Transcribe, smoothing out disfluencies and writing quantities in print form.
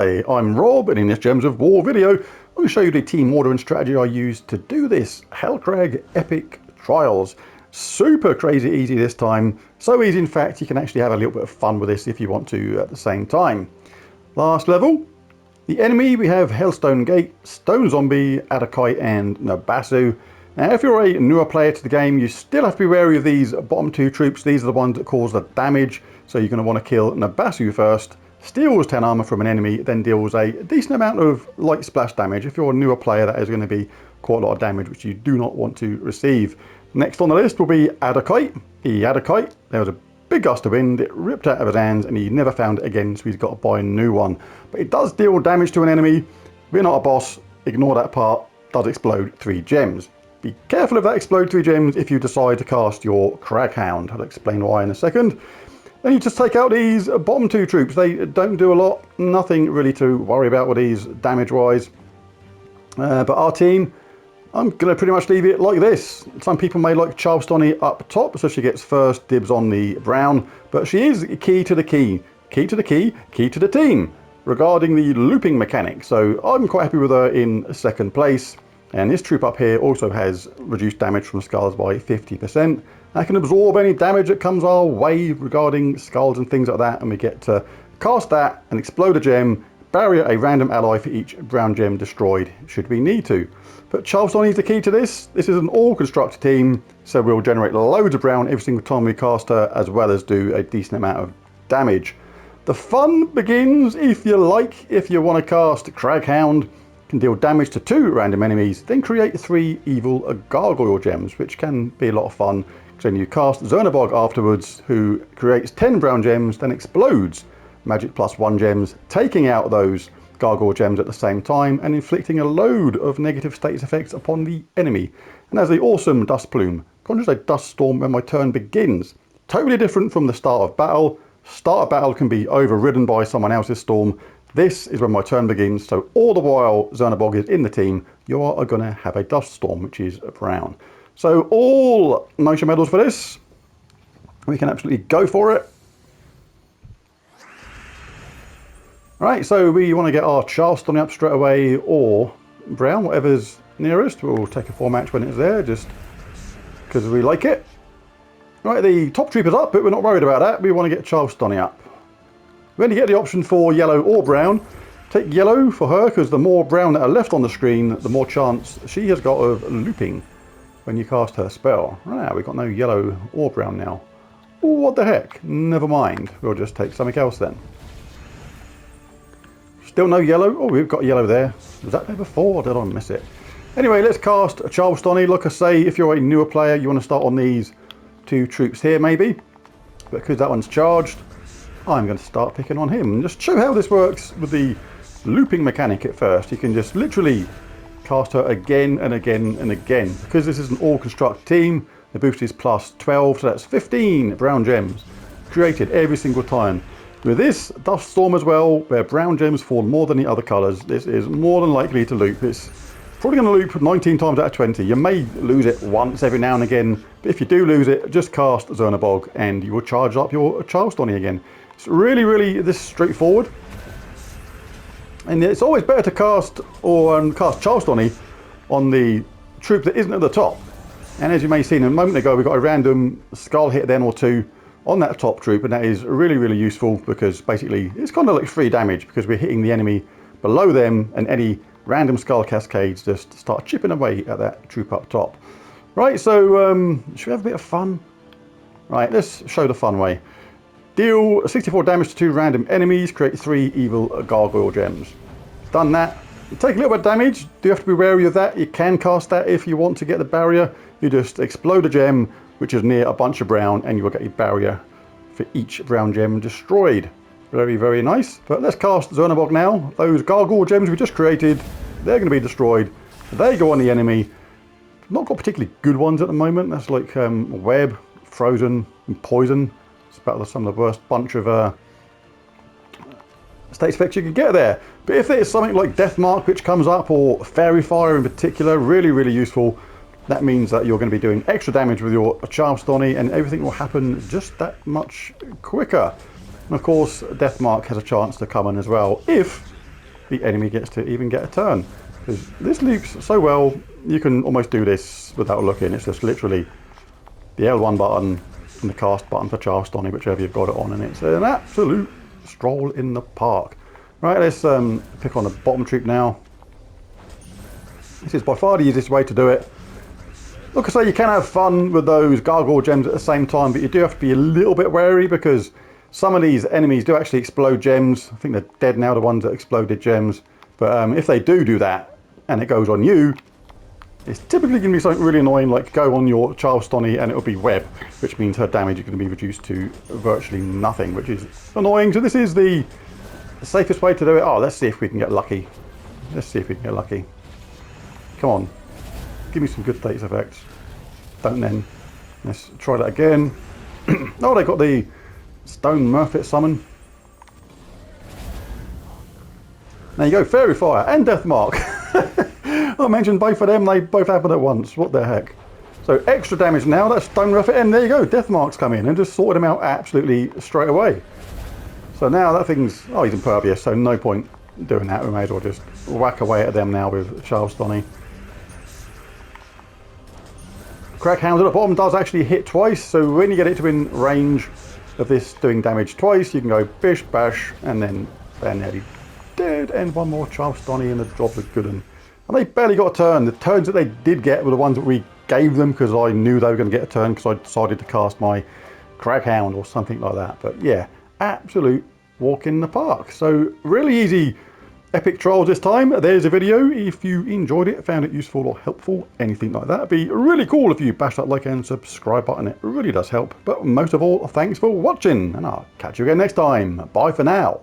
Hi, I'm Rob, and in this Gems of War video, I'm going to show you the team order and strategy I used to do this HELLCRAG Epic Trials. Super crazy easy this time. So easy, in fact, you can actually have a little bit of fun with this if you want to at the same time. Last level. The enemy, we have Hellstone Gate, Stone Zombie, Adakite, and Nabasu. Now, if you're a newer player to the game, you still have to be wary of these bottom two troops. These are the ones that cause the damage, so you're going to want to kill Nabasu first. Steals 10 armor from an enemy, then deals a decent amount of light splash damage. If you're a newer player, that is going to be quite a lot of damage, which you do not want to receive. Next on the list will be Adakite. Adakite, there was a big gust of wind, it ripped out of his hands, and he never found it again, so he's got to buy a new one. But it does deal damage to an enemy. We're not a boss, ignore that part. Does explode 3 gems. Be careful of that explode 3 gems if you decide to cast your Craghound. I'll explain why in a second. Then you just take out these bottom 2 troops. They don't do a lot, nothing really to worry about with these damage wise. But our team, I'm going to pretty much leave it like this. Some people may like Charlestoni up top, so she gets first dibs on the brown, but she is key to the key. Key to the key, key to the team regarding the looping mechanic. So I'm quite happy with her in second place. And this troop up here also has reduced damage from skulls by 50%. I can absorb any damage that comes our way regarding skulls and things like that, and we get to cast that and explode a gem, barrier a random ally for each brown gem destroyed should we need to. But Charleston is the key to this. This is an all constructed team, so we'll generate loads of brown every single time we cast her, as well as do a decent amount of damage. The fun begins if you like. If you want to cast Craghound, can deal damage to 2 random enemies, then create 3 evil gargoyle gems, which can be a lot of fun. So then you cast Zernabog afterwards, who creates 10 brown gems, then explodes magic plus 1 gems, taking out those gargoyle gems at the same time and inflicting a load of negative status effects upon the enemy. And as the awesome dust plume, conjures a dust storm when my turn begins. Totally different from the start of battle. Start of battle can be overridden by someone else's storm. This is when my turn begins, so all the while Zernabog is in the team, you are going to have a dust storm, which is brown. So all motion medals for this. We can absolutely go for it. Right, so we want to get our Charleston up straight away, or brown, whatever's nearest. We'll take a 4 match when it's there, just because we like it. Right, the top troop is up, but we're not worried about that. We want to get Charleston up. When you get the option for yellow or brown, take yellow for her, because the more brown that are left on the screen, the more chance she has got of looping when you cast her spell. Right, we've got no yellow or brown now. Oh, what the heck? Never mind. We'll just take something else then. Still no yellow. Oh, we've got yellow there. Was that there before, or did I miss it? Anyway, let's cast a Charlestoni. Like I say, if you're a newer player, you want to start on these 2 troops here maybe. Because that one's charged, I'm going to start picking on him and just show how this works with the looping mechanic at first. You can just literally cast her again and again and again. Because this is an all construct team, the boost is plus 12, so that's 15 brown gems created every single time. With this dust storm as well, where brown gems fall more than the other colours, this is more than likely to loop. It's probably going to loop 19 times out of 20. You may lose it once every now and again, but if you do lose it, just cast Zernabog and you will charge up your Charlestoni again. It's really this straightforward. And it's always better to cast cast Charlestoni on the troop that isn't at the top. And as you may have seen a moment ago, we got a random skull hit then or 2 on that top troop, and that is really useful because basically it's kind of like free damage because we're hitting the enemy below them, and any random skull cascades just start chipping away at that troop up top. Right, so should we have a bit of fun? Right, let's show the fun way. Deal 64 damage to 2 random enemies, create 3 evil gargoyle gems. Done that. You take a little bit of damage, do you have to be wary of that? You can cast that if you want to get the barrier. You just explode a gem which is near a bunch of brown, and you will get a barrier for each brown gem destroyed. Very nice. But let's cast Zernabog now. Those gargoyle gems we just created, they're going to be destroyed. They go on the enemy. Not got particularly good ones at the moment. That's like web, frozen, and poison. It's about some of the worst bunch of state effects you can get there. But if there's something like Death Mark which comes up, or Fairy Fire in particular, really useful. That means that you're going to be doing extra damage with your Charlestoni, and everything will happen just that much quicker. And of course, Death Mark has a chance to come in as well if the enemy gets to even get a turn. Because this loops so well, you can almost do this without looking. It's just literally the L1 button and the cast button for Charleston, whichever you've got it on, and it's an absolute stroll in the park. Right, let's pick on the bottom troop now. This is by far the easiest way to do it. Like I say, you can have fun with those gargoyle gems at the same time, but you do have to be a little bit wary because some of these enemies do actually explode gems. I think they're dead now, the ones that exploded gems. But if they do that and it goes on you, it's typically going to be something really annoying, like go on your Charleston and it'll be web, which means her damage is going to be reduced to virtually nothing, which is annoying. So this is the safest way to do it. Oh, let's see if we can get lucky. Let's see if we can get lucky. Come on. Give me some good status effects. Don't then. Let's try that again. Oh, they got the Stone Murphy summon. There you go, Fairy Fire and Death Mark. I mentioned both of them, they both happened at once. What the heck? So extra damage now, that's Stone Murphy, and there you go, Death Mark's come in and just sorted him out absolutely straight away. So now that thing's, oh, he's impervious, so no point doing that. We may as well just whack away at them now with Charleston. Crag Hound at the bottom does actually hit twice, so when you get it to in range of this doing damage twice, you can go bish bash, and then they're nearly dead, and one more Charleston and the job was good. And they barely got a turn. The turns that they did get were the ones that we gave them because I knew they were going to get a turn because I decided to cast my Crag Hound or something like that. But yeah, absolute walk in the park. So really easy epic trials this time. There's a video. If you enjoyed it, found it useful or helpful, anything like that, it'd be really cool if you bash that like and subscribe button. It really does help. But most of all, thanks for watching, and I'll catch you again next time. Bye for now.